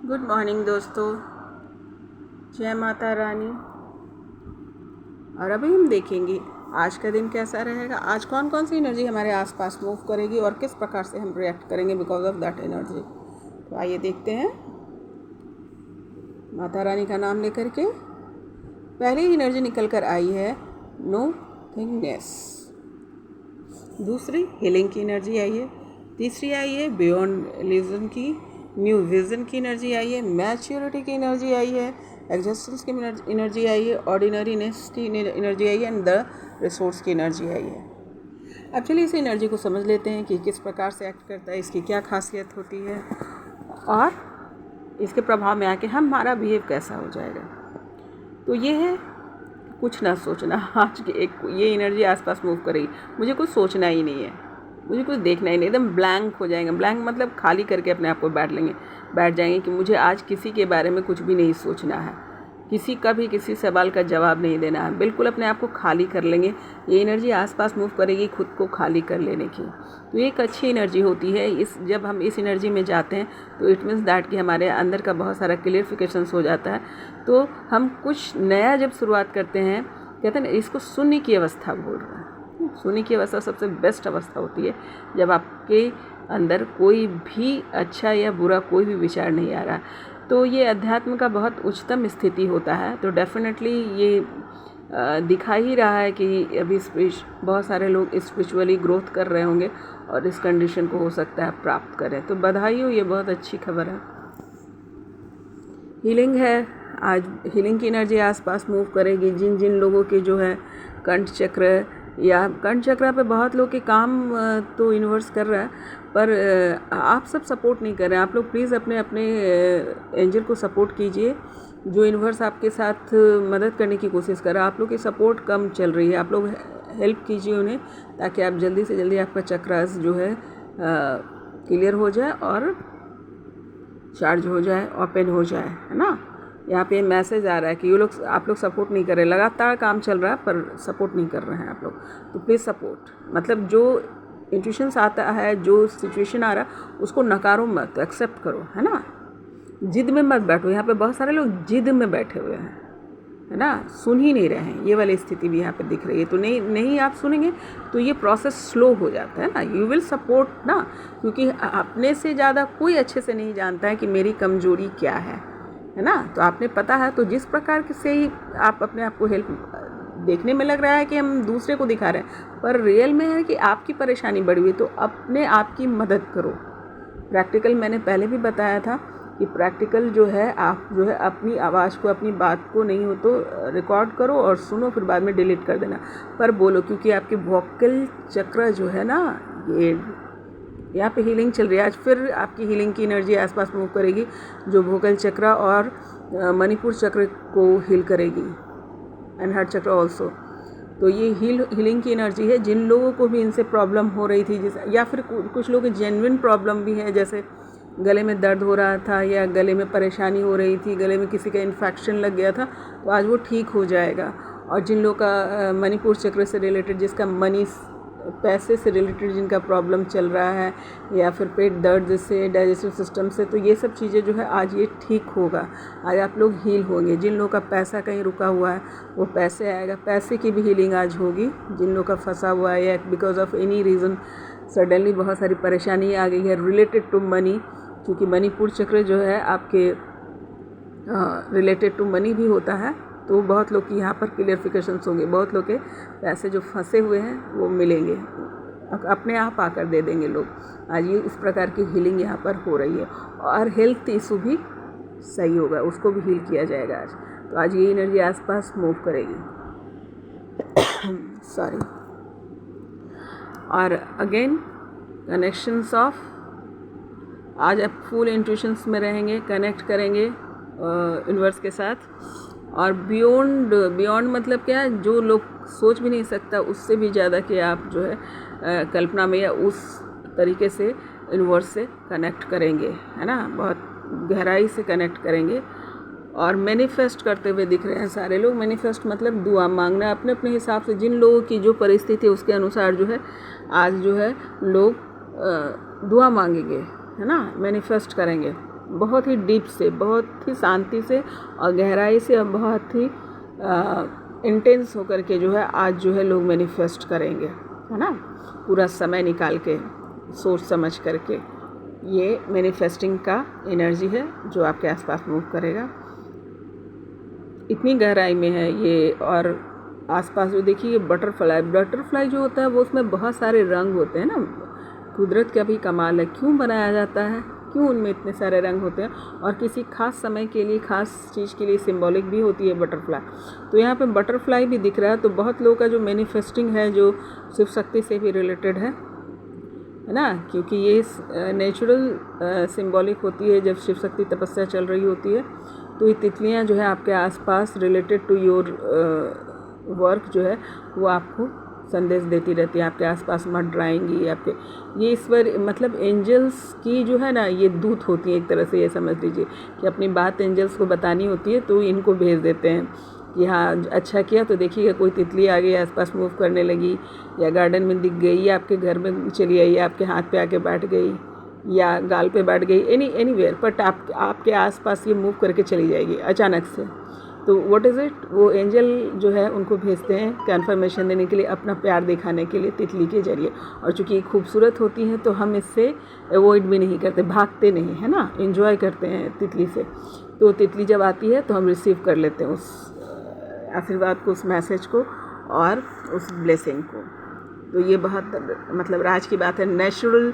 Good morning दोस्तों, जय माता रानी। और अभी हम देखेंगे आज का दिन कैसा रहेगा, आज कौन कौन सी एनर्जी हमारे आसपास मूव करेगी और किस प्रकार से हम रिएक्ट करेंगे बिकॉज ऑफ दैट एनर्जी। तो आइए देखते हैं। माता रानी का नाम लेकर के पहली एनर्जी निकल कर आई है नोथिंगनेस, दूसरी हीलिंग की एनर्जी आई है, तीसरी आई है बियॉन्ड इल्यूजन की न्यू विजन की एनर्जी आई है, मैच्योरिटी की एनर्जी आई है, एग्जिस्टेंस की एनर्जी आई है, ऑर्डिनरीनेस की एनर्जी आई है एंड द रिसोर्स की एनर्जी आई है। अब चलिए इस एनर्जी को समझ लेते हैं कि किस प्रकार से एक्ट करता है, इसकी क्या खासियत होती है और इसके प्रभाव में आके हमारा बिहेव कैसा हो जाएगा। तो ये है कुछ ना सोचना। आज की ये एनर्जी आसपास मूव करेगी, मुझे कुछ सोचना ही नहीं है, मुझे कुछ देखना ही नहीं, एकदम ब्लैंक हो जाएंगे। ब्लैंक मतलब खाली करके अपने आप को बैठ जाएंगे कि मुझे आज किसी के बारे में कुछ भी नहीं सोचना है, किसी का भी किसी सवाल का जवाब नहीं देना है, बिल्कुल अपने आप को खाली कर लेंगे। ये एनर्जी आसपास मूव करेगी खुद को खाली कर लेने की। तो ये एक अच्छी एनर्जी होती है। जब हम इस एनर्जी में जाते हैं तो इट मीन्स दैट कि हमारे अंदर का बहुत सारा क्लियरिफिकेशंस हो जाता है। तो हम कुछ नया जब शुरुआत करते हैं, कहते हैं ना, इसको शून्य की अवस्था बोल रहे हैं। शून्य की अवस्था सबसे बेस्ट अवस्था होती है जब आपके अंदर कोई भी अच्छा या बुरा कोई भी विचार नहीं आ रहा। तो ये अध्यात्म का बहुत उच्चतम स्थिति होता है। तो डेफिनेटली ये दिखा ही रहा है कि अभी बहुत सारे लोग स्पिरिचुअली ग्रोथ कर रहे होंगे और इस कंडीशन को हो सकता है प्राप्त करें। तो बधाई हो, ये बहुत अच्छी खबर है। हीलिंग है, आज हीलिंग की एनर्जी आसपास मूव करेगी। जिन जिन लोगों के जो है कंठ चक्र या कंठ चक्र पे बहुत लोग के काम तो यूनिवर्स कर रहा है, पर आप सब सपोर्ट नहीं कर रहे हैं। आप लोग प्लीज़ अपने अपने एंजल को सपोर्ट कीजिए, जो यूनिवर्स आपके साथ मदद करने की कोशिश कर रहा है। आप लोग की सपोर्ट कम चल रही है, आप लोग हेल्प कीजिए उन्हें, ताकि आप जल्दी से जल्दी आपका चक्रास जो है क्लियर हो जाए और चार्ज हो जाए, ओपन हो जाए, है ना। यहाँ पे मैसेज आ रहा है कि ये लोग आप लोग सपोर्ट नहीं कर रहे, लगातार काम चल रहा है पर सपोर्ट नहीं कर रहे हैं आप लोग। तो प्लीज़ सपोर्ट, मतलब जो इंट्यूशंस आता है, जो सिचुएशन आ रहा है, उसको नकारो मत, एक्सेप्ट करो, है ना। जिद में मत बैठो। यहाँ पे बहुत सारे लोग जिद में बैठे हुए हैं, है ना, सुन ही नहीं रहे हैं। ये वाली स्थिति भी यहाँ पे दिख रही है। तो नहीं आप सुनेंगे तो ये प्रोसेस स्लो हो जाता है ना। यू विल सपोर्ट ना, क्योंकि अपने से ज़्यादा कोई अच्छे से नहीं जानता है कि मेरी कमजोरी क्या है ना। तो आपने पता है, तो जिस प्रकार से ही आप अपने आप को हेल्प, देखने में लग रहा है कि हम दूसरे को दिखा रहे हैं, पर रियल में है कि आपकी परेशानी बढ़ी हुई, तो अपने आप की मदद करो। प्रैक्टिकल मैंने पहले भी बताया था कि प्रैक्टिकल जो है, आप जो है अपनी आवाज़ को, अपनी बात को नहीं हो तो रिकॉर्ड करो और सुनो, फिर बाद में डिलीट कर देना, पर बोलो। क्योंकि आपके वोकल चक्र जो है ना, ये यहाँ पे हीलिंग चल रही है। आज फिर आपकी हीलिंग की एनर्जी आसपास मूव करेगी, जो वोकल चक्र और मणिपुर चक्र को हील करेगी एंड हार्ट चक्र ऑल्सो। तो ये हीलिंग की एनर्जी है। जिन लोगों को भी इनसे प्रॉब्लम हो रही थी, जैसे या फिर कुछ लोगों की जेन्युइन प्रॉब्लम भी है, जैसे गले में दर्द हो रहा था या गले में परेशानी हो रही थी, गले में किसी का इन्फेक्शन लग गया था, तो आज वो ठीक हो जाएगा। और जिन लोगों का मणिपुर चक्र से रिलेटेड, जिसका मनी पैसे से रिलेटेड जिनका प्रॉब्लम चल रहा है, या फिर पेट दर्द से, डाइजेस्टिव सिस्टम से, तो ये सब चीज़ें जो है आज ये ठीक होगा। आज आप लोग हील होंगे। जिन लोगों का पैसा कहीं रुका हुआ है वो पैसे आएगा, पैसे की भी हीलिंग आज होगी। जिन लोगों का फंसा हुआ है या because of any reason suddenly बहुत सारी परेशानी आ गई है रिलेटेड टू मनी, क्योंकि मणिपुर चक्र जो है आपके रिलेटेड टू मनी भी होता है, तो बहुत लोग की यहाँ पर क्लियरिफिकेशंस होंगे। बहुत लोग के पैसे जो फंसे हुए हैं वो मिलेंगे, अपने आप आकर दे देंगे लोग। आज ये इस प्रकार की हीलिंग यहाँ पर हो रही है। और हेल्थ इशू भी सही होगा, उसको भी हील किया जाएगा आज। तो आज ये एनर्जी आसपास मूव करेगी। सॉरी। और अगेन कनेक्शंस ऑफ, आज आप फुल इंट्यूशंस में रहेंगे, कनेक्ट करेंगे यूनिवर्स के साथ। और बियॉन्ड मतलब क्या है, जो लोग सोच भी नहीं सकता उससे भी ज़्यादा कि आप जो है कल्पना में या उस तरीके से यूनिवर्स से कनेक्ट करेंगे, है ना, बहुत गहराई से कनेक्ट करेंगे। और मैनिफेस्ट करते हुए दिख रहे हैं सारे लोग। मैनिफेस्ट मतलब दुआ मांगना अपने अपने हिसाब से, जिन लोगों की जो परिस्थिति है उसके अनुसार जो है आज जो है लोग दुआ मांगेंगे, है ना, मैनिफेस्ट करेंगे। बहुत ही डीप से, बहुत ही शांति से और गहराई से और बहुत ही इंटेंस होकर के जो है आज जो है लोग मैनिफेस्ट करेंगे, है ना। पूरा समय निकाल के सोच समझ करके, ये मैनिफेस्टिंग का एनर्जी है जो आपके आसपास मूव करेगा। इतनी गहराई में है ये। और आसपास जो देखिए बटरफ्लाई जो होता है वो उसमें बहुत सारे रंग होते हैं ना। कुदरत का भी कमाल है, क्यों बनाया जाता है, क्यों उनमें इतने सारे रंग होते हैं और किसी खास समय के लिए, खास चीज़ के लिए सिंबॉलिक भी होती है बटरफ्लाई। तो यहाँ पे बटरफ्लाई भी दिख रहा है। तो बहुत लोगों का जो मैनिफेस्टिंग है जो शिव शक्ति से भी रिलेटेड है ना, क्योंकि ये नेचुरल सिंबॉलिक होती है। जब शिव शक्ति तपस्या चल रही होती है तो ये तितलियाँ जो है आपके आसपास रिलेटेड टू योर वर्क जो है वो आपको संदेश देती रहती है। आपके आसपास मंडराएंगी आपके, ये ईश्वर मतलब एंजल्स की जो है ना ये दूत होती है एक तरह से। ये समझ लीजिए कि अपनी बात एंजल्स को बतानी होती है तो इनको भेज देते हैं कि हाँ अच्छा किया। तो देखिएगा कोई तितली आ गई, आसपास मूव करने लगी, या गार्डन में दिख गई, या आपके घर में चली आई, या आपके हाथ पे आके बैठ गई, या गाल पे बैठ गई, एनीवेयर, बट आपके आसपास ये मूव करके चली जाएगी अचानक से। तो व्हाट इज़ इट, वो एंजल जो है उनको भेजते हैं कन्फर्मेशन देने के लिए, अपना प्यार दिखाने के लिए तितली के जरिए। और चूँकि ये खूबसूरत होती हैं तो हम इससे अवॉइड भी नहीं करते, भागते नहीं, है ना, एंजॉय करते हैं तितली से। तो तितली जब आती है तो हम रिसीव कर लेते हैं उस आशीर्वाद को, उस मैसेज को और उस ब्लेसिंग को। तो ये बहुत मतलब राज की बात है। नेचुरल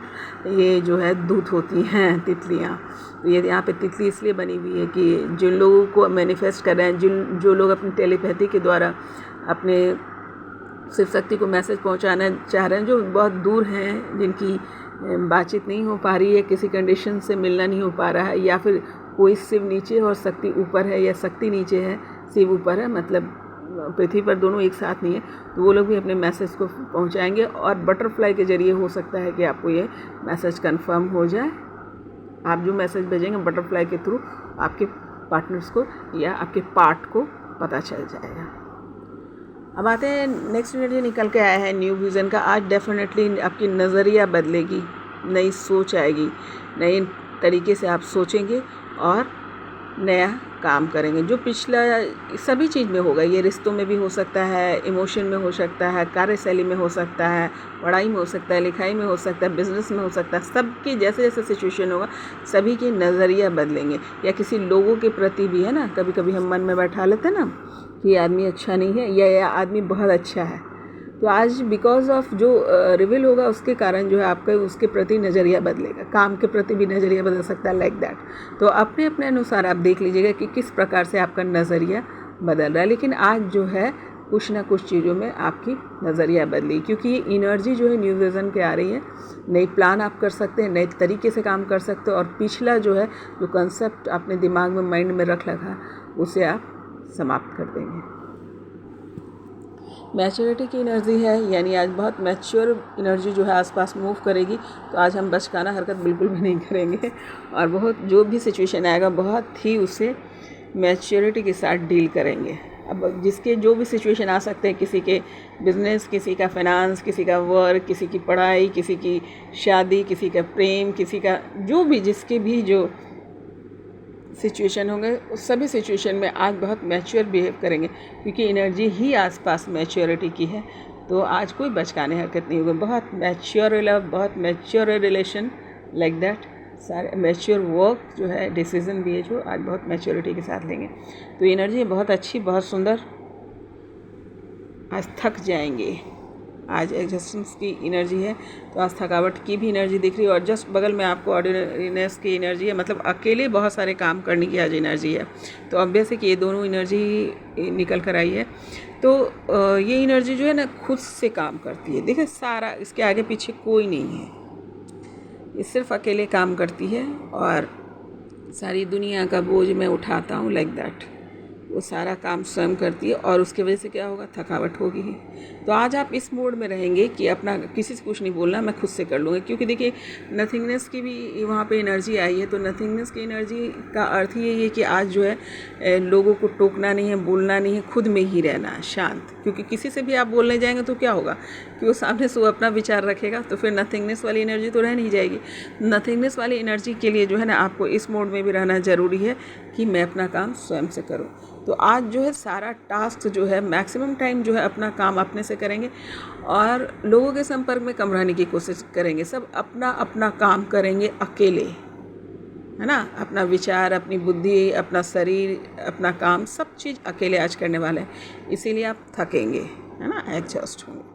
ये जो है दूत होती हैं तितलियाँ। तो ये यहाँ पे तितली इसलिए बनी हुई है कि जिन लोगों को मैनिफेस्ट कर रहे हैं, जो लोग अपनी टेलीपैथी के द्वारा अपने शिव शक्ति को मैसेज पहुँचाना चाह रहे हैं, जो बहुत दूर हैं, जिनकी बातचीत नहीं हो पा रही है, किसी कंडीशन से मिलना नहीं हो पा रहा है, या फिर कोई शिव नीचे और शक्ति ऊपर है, या शक्ति नीचे है शिव ऊपर है, मतलब पृथ्वी पर दोनों एक साथ नहीं है, तो वो लोग भी अपने मैसेज को पहुंचाएंगे। और बटरफ्लाई के ज़रिए हो सकता है कि आपको ये मैसेज कंफर्म हो जाए। आप जो मैसेज भेजेंगे बटरफ्लाई के थ्रू आपके पार्टनर्स को या आपके पार्ट को पता चल जाएगा। अब आते हैं नेक्स्ट एनर्जी निकल के आया है न्यू विज़न का। आज डेफिनेटली आपकी नज़रिया बदलेगी, नई सोच आएगी, नए तरीके से आप सोचेंगे और नया काम करेंगे। जो पिछला सभी चीज़ में होगा, ये रिश्तों में भी हो सकता है, इमोशन में हो सकता है, कार्यशैली में हो सकता है, पढ़ाई में हो सकता है, लिखाई में हो सकता है, बिजनेस में हो सकता है। सबकी जैसे जैसे सिचुएशन होगा सभी के नज़रिया बदलेंगे। या किसी लोगों के प्रति भी है ना, कभी कभी हम मन में बैठा लेते हैं ना कि ये आदमी अच्छा नहीं है या ये आदमी बहुत अच्छा है। तो आज बिकॉज ऑफ जो रिवील होगा उसके कारण जो है आपका उसके प्रति नज़रिया बदलेगा, काम के प्रति भी नज़रिया बदल सकता है, लाइक दैट। तो अपने अपने अनुसार आप देख लीजिएगा कि किस प्रकार से आपका नज़रिया बदल रहा है। लेकिन आज जो है कुछ ना कुछ चीज़ों में आपकी नज़रिया बदली, क्योंकि ये एनर्जी जो है न्यू विज़न के आ रही है। नई प्लान आप कर सकते हैं, नए तरीके से काम कर सकते हो, और पिछला जो है जो कंसेप्ट आपने दिमाग में माइंड में रख रखा है उसे आप समाप्त कर देंगे। मैच्योरिटी की एनर्जी है, यानी आज बहुत मैच्योर एनर्जी जो है आसपास मूव करेगी। तो आज हम बचकाना हरकत बिल्कुल भी नहीं करेंगे और बहुत जो भी सिचुएशन आएगा बहुत ही उसे मैच्योरिटी के साथ डील करेंगे। अब जिसके जो भी सिचुएशन आ सकते हैं, किसी के बिजनेस, किसी का फाइनेंस, किसी का वर्क, किसी की पढ़ाई, किसी की शादी, किसी का प्रेम, किसी का जो भी जिसके भी जो सिचुएशन होंगे उस सभी सिचुएशन में आज बहुत मैच्योर बिहेव करेंगे, क्योंकि एनर्जी ही आसपास मैच्योरिटी की है। तो आज कोई बचकाने हरकत नहीं होगी, बहुत मैच्योर लव, बहुत मैच्योर रिलेशन, लाइक दैट। सारे मैच्योर वर्क जो है, डिसीजन भी है जो आज बहुत मैच्योरिटी के साथ लेंगे। तो एनर्जी बहुत अच्छी, बहुत सुंदर। आज थक जाएंगे, आज एग्जिस्टेंस की एनर्जी है, तो आज थकावट की भी एनर्जी दिख रही है। और जस्ट बगल में आपको ऑर्डिनरीनेस की एनर्जी है, मतलब अकेले बहुत सारे काम करने की आज एनर्जी है। तो ऑब्वियस है कि ये दोनों एनर्जी निकल कर आई है। तो ये एनर्जी जो है ना खुद से काम करती है। देखिए सारा इसके आगे पीछे कोई नहीं है, ये सिर्फ अकेले काम करती है और सारी दुनिया का बोझ मैं उठाता हूँ, लाइक दैट। वो सारा काम स्वयं करती है और उसकी वजह से क्या होगा, थकावट होगी ही। तो आज आप इस मोड में रहेंगे कि अपना किसी से कुछ नहीं बोलना, मैं खुद से कर लूँगी। क्योंकि देखिए नथिंगनेस की भी वहाँ पे एनर्जी आई है। तो नथिंगनेस की एनर्जी का अर्थ ही है कि आज जो है लोगों को टोकना नहीं है, बोलना नहीं है, खुद में ही रहना शांत। क्योंकि किसी से भी आप बोलने जाएंगे तो क्या होगा, कि वो सामने से वो अपना विचार रखेगा, तो फिर नथिंगनेस वाली एनर्जी तो रह नहीं जाएगी। नथिंगनेस वाली एनर्जी के लिए जो है ना आपको इस मोड में भी रहना ज़रूरी है कि मैं अपना काम स्वयं से करूँ। तो आज जो है सारा टास्क जो है मैक्सिमम टाइम जो है अपना काम अपने से करेंगे और लोगों के संपर्क में कम रहने की कोशिश करेंगे। सब अपना अपना काम करेंगे अकेले, है ना। अपना विचार, अपनी बुद्धि, अपना शरीर, अपना काम, सब चीज़ अकेले आज करने वाले हैं। इसीलिए आप थकेंगे, है ना, एग्जॉस्ट होंगे।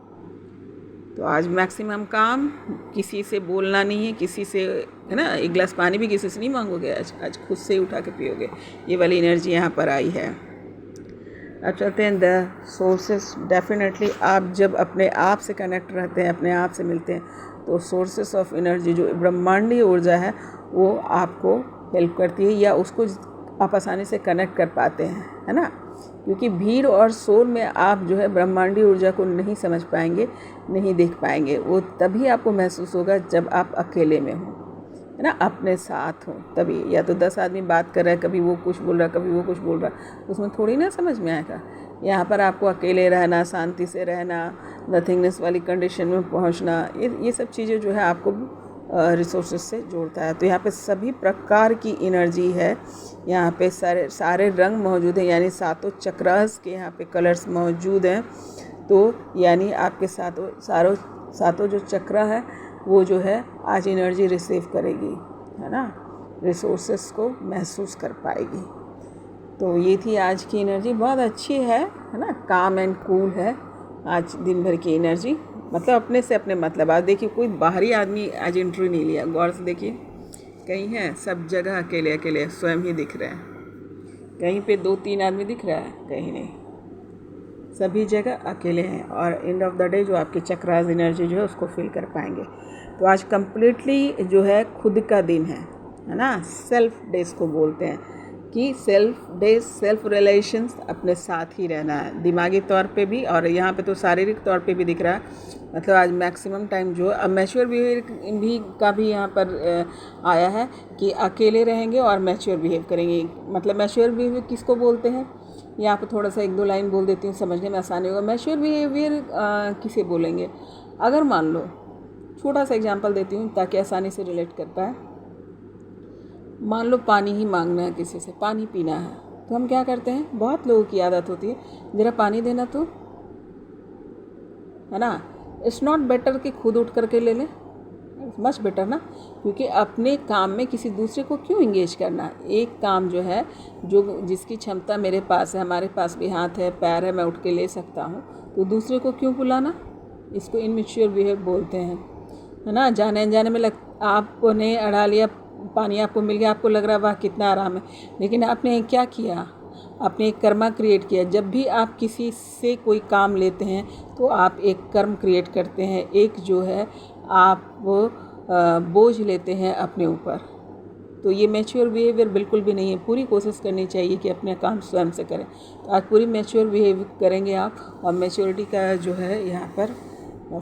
तो आज मैक्सिमम काम किसी से बोलना नहीं है, किसी से, है ना, एक गिलास पानी भी किसी से नहीं मांगोगे, आज खुद से ही उठा के पियोगे। ये वाली एनर्जी यहाँ पर आई है। अब चलते हैं द सोर्सेस। डेफिनेटली आप जब अपने आप से कनेक्ट रहते हैं, अपने आप से मिलते हैं, तो सोर्सेस ऑफ एनर्जी जो ब्रह्मांडीय ऊर्जा है वो आपको हेल्प करती है, या उसको आप आसानी से कनेक्ट कर पाते हैं, है ना। क्योंकि भीड़ और शोर में आप जो है ब्रह्मांडीय ऊर्जा को नहीं समझ पाएंगे, नहीं देख पाएंगे। वो तभी आपको महसूस होगा जब आप अकेले में हो, है ना, अपने साथ हो। तभी, या तो 10 आदमी बात कर रहा है, कभी वो कुछ बोल रहा है, कभी वो कुछ बोल रहा है, उसमें थोड़ी ना समझ में आएगा। यहाँ पर आपको अकेले रहना, शांति से रहना, नथिंगनेस वाली कंडीशन में पहुँचना, ये सब चीज़ें जो है आपको रिसोर्सेज से जोड़ता है। तो यहाँ पे सभी प्रकार की एनर्जी है, यहाँ पे सारे रंग मौजूद हैं, यानी सातों चक्रास के यहाँ पे कलर्स मौजूद हैं। तो यानी आपके सातों जो चक्रा है वो जो है आज एनर्जी रिसीव करेगी, है ना, रिसोर्सेस को महसूस कर पाएगी। तो ये थी आज की एनर्जी, बहुत अच्छी है ना, काम एंड कूल है आज दिन भर की एनर्जी। मतलब अपने से अपने मतलब। आज देखिए कोई बाहरी आदमी आज इंटरव्यू नहीं लिया, गौर से देखिए, कहीं है, सब जगह अकेले अकेले स्वयं ही दिख रहे हैं। कहीं पे 2-3 आदमी दिख रहा है, कहीं नहीं, सभी जगह अकेले हैं। और एंड ऑफ द डे जो आपके चक्रास एनर्जी जो है उसको फील कर पाएंगे। तो आज कम्प्लीटली जो है खुद का दिन है ना, सेल्फ डेज को बोलते हैं कि सेल्फ डेज, सेल्फ रिलेशंस, अपने साथ ही रहना है, दिमागी तौर पे भी और यहाँ पे तो शारीरिक तौर पे भी दिख रहा है। मतलब आज मैक्सिमम टाइम जो अब मैच्योर बिहेवियर भी का भी यहाँ पर आया है कि अकेले रहेंगे और मैच्योर बिहेव करेंगे। मतलब मैच्योर बिहेवियर किसको बोलते हैं, यहाँ पर थोड़ा सा 1-2 लाइन बोल देती हूँ, समझने में आसानी होगा। मैच्योर बिहेवियर किसे बोलेंगे, अगर मान लो, छोटा सा एग्जांपल देती हूँ ताकि आसानी से रिलेट कर पाए। मान लो पानी ही मांगना है, किसी से पानी पीना है, तो हम क्या करते हैं, बहुत लोगों की आदत होती है, ज़रा पानी देना तो, है ना। इट्स नॉट बेटर कि खुद उठ करके ले लें, मच बेटर ना, क्योंकि अपने काम में किसी दूसरे को क्यों इंगेज करना है। एक काम जो है, जो जिसकी क्षमता मेरे पास है, हमारे पास भी हाथ है, पैर है, मैं उठ के ले सकता हूँ, तो दूसरे को क्यों बुलाना। इसको इनमेच्योर बिहेव बोलते हैं, है ना। जाने अनजाने में आपने अड़ा लिया, पानी आपको मिल गया, आपको लग रहा है वाह कितना आराम है, लेकिन आपने क्या किया, आपने एक कर्मा क्रिएट किया। जब भी आप किसी से कोई काम लेते हैं तो आप एक कर्म क्रिएट करते हैं, एक जो है आप बोझ लेते हैं अपने ऊपर। तो ये मैच्योर बिहेवियर बिल्कुल भी नहीं है। पूरी कोशिश करनी चाहिए कि अपने काम स्वयं से करें। तो आज पूरी मैच्योर बिहेव करेंगे आप, और मैच्योरिटी का जो है यहाँ पर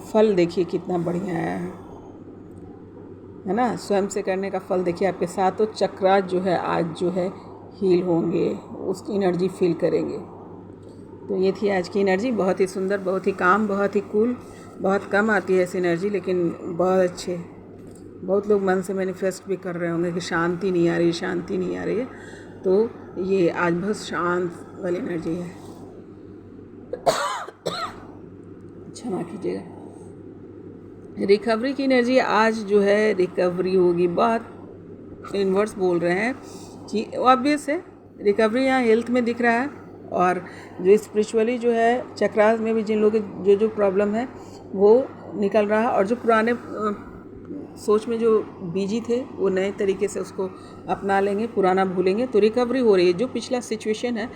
फल देखिए कितना बढ़िया है ना। स्वयं से करने का फल देखिए, आपके सातों चक्रास जो है आज जो है हील होंगे, उसकी एनर्जी फील करेंगे। तो ये थी आज की एनर्जी, बहुत ही सुंदर, बहुत ही काम, बहुत ही कूल। बहुत कम आती है ऐसी एनर्जी, लेकिन बहुत अच्छे। बहुत लोग मन से मैनिफेस्ट भी कर रहे होंगे कि शांति नहीं आ रही, शांति नहीं आ रही है। तो ये आज बहुत शांत वाली एनर्जी है। क्षमा कीजिएगा। रिकवरी की एनर्जी आज जो है रिकवरी होगी। बहुत इन्वर्स बोल रहे हैं कि ऑब्वियस है, रिकवरी यहाँ हेल्थ में दिख रहा है, और जो स्पिरिचुअली जो है चक्रास में भी जिन लोगों के जो प्रॉब्लम है वो निकल रहा है, और जो पुराने सोच में जो बिजी थे वो नए तरीके से उसको अपना लेंगे, पुराना भूलेंगे। तो रिकवरी हो रही है, जो पिछला सिचुएशन है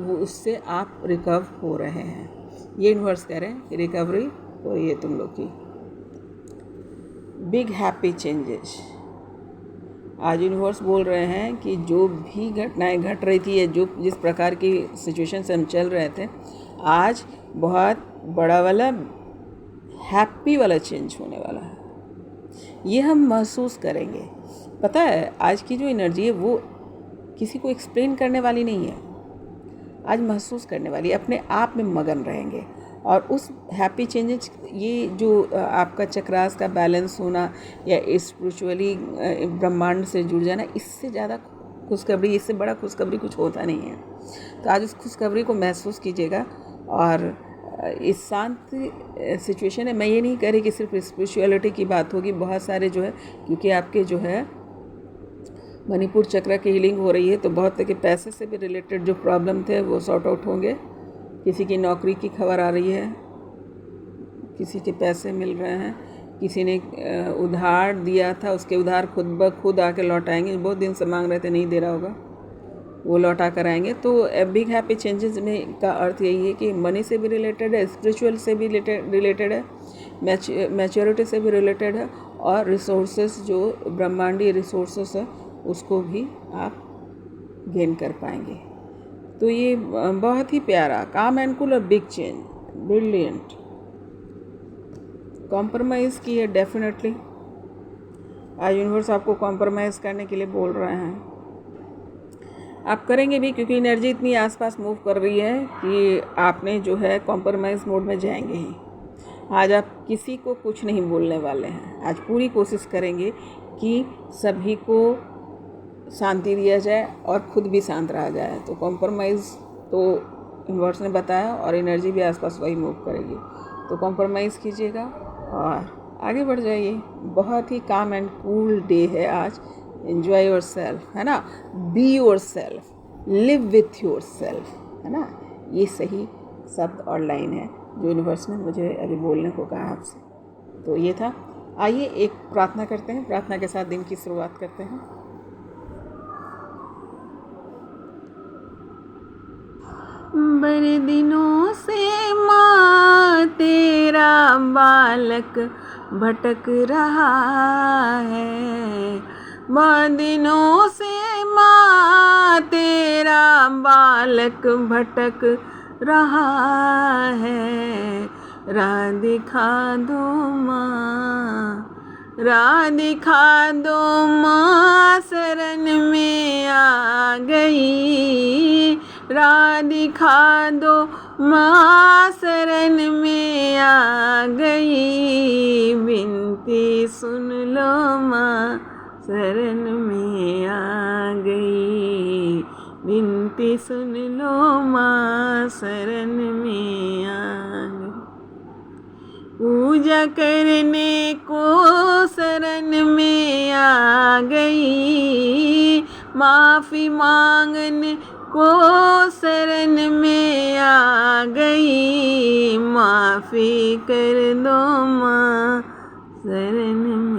वो उससे आप रिकवर हो रहे हैं। ये यूनिवर्स कह रहे हैं रिकवरी हो रही है तुम लोग की। बिग हैप्पी चेंजेस, आज यूनिवर्स बोल रहे हैं कि जो भी घटनाएं घट रही थी, या जो जिस प्रकार की सिचुएशन से हम चल रहे थे, आज बहुत बड़ा वाला हैप्पी वाला चेंज होने वाला है। ये हम महसूस करेंगे। पता है आज की जो एनर्जी है वो किसी को एक्सप्लेन करने वाली नहीं है, आज महसूस करने वाली, अपने आप में मगन रहेंगे। और उस हैप्पी चेंजेस, ये जो आपका चक्रास का बैलेंस होना या स्पिरिचुअली ब्रह्मांड से जुड़ जाना, इससे ज़्यादा खुशखबरी, इससे बड़ा खुशखबरी कुछ होता नहीं है। तो आज उस खुशखबरी को महसूस कीजिएगा। और इस शांत सिचुएशन है, मैं ये नहीं कह रही कि सिर्फ स्पिरिचुअलिटी की बात होगी, बहुत सारे जो है, क्योंकि आपके जो है मणिपुर चक्र की हीलिंग हो रही है, तो बहुत तरह के पैसे से भी रिलेटेड जो प्रॉब्लम थे वो सॉर्ट आउट होंगे। किसी की नौकरी की खबर आ रही है, किसी के पैसे मिल रहे हैं, किसी ने उधार दिया था, उसके उधार खुद ब खुद आके लौटाएंगे, बहुत दिन से मांग रहे थे नहीं दे रहा होगा, वो लौटा कर आएंगे। तो बिग हैप्पी चेंजेस में का अर्थ यही है कि मनी से भी रिलेटेड है, स्पिरिचुअल से भी रिलेटेड है, मैच्योरिटी से भी रिलेटेड है, और रिसोर्सेज जो ब्रह्मांडीय रिसोर्सेस है उसको भी आप गेन कर पाएंगे। तो ये बहुत ही प्यारा, काम एंड कूल और बिग चेंज, ब्रिलियंट। कॉम्प्रोमाइज़ की है डेफिनेटली, आज यूनिवर्स आपको कॉम्प्रोमाइज़ करने के लिए बोल रहे हैं, आप करेंगे भी, क्योंकि एनर्जी इतनी आसपास मूव कर रही है कि आपने जो है कॉम्प्रोमाइज़ मोड में जाएंगे ही। आज आप किसी को कुछ नहीं बोलने वाले हैं, आज पूरी कोशिश करेंगे कि सभी को शांति दिया जाए और खुद भी शांत रहा जाए। तो कॉम्प्रोमाइज़ तो यूनिवर्स ने बताया, और एनर्जी भी आसपास वही मूव करेगी। तो कॉम्प्रोमाइज़ कीजिएगा और आगे बढ़ जाइए। बहुत ही काम एंड कूल डे है आज। एन्जॉय योर सेल्फ, है ना, be your self, live with your self, है ना, ये सही शब्द और लाइन है जो यूनिवर्स ने मुझे अभी बोलने को कहा आपसे। तो ये था। आइए एक प्रार्थना करते हैं, प्रार्थना के साथ दिन की शुरुआत करते हैं। बड़े दिनों से माँ तेरा बालक भटक रहा है, बहुत दिनों से माँ तेरा बालक भटक रहा है, राह दिखा दो माँ, राह दिखा दो माँ, शरण में आ गई, राह दिखा दो माँ, शरण में आ गई, विनती सुन लो माँ, शरण में आ गई, विनती सुन लो माँ, शरण में आ गई, पूजा करने को शरण में आ गई, माफ़ी मांगने को शरण में आ गई, माफ़ी कर दो माँ, शरण में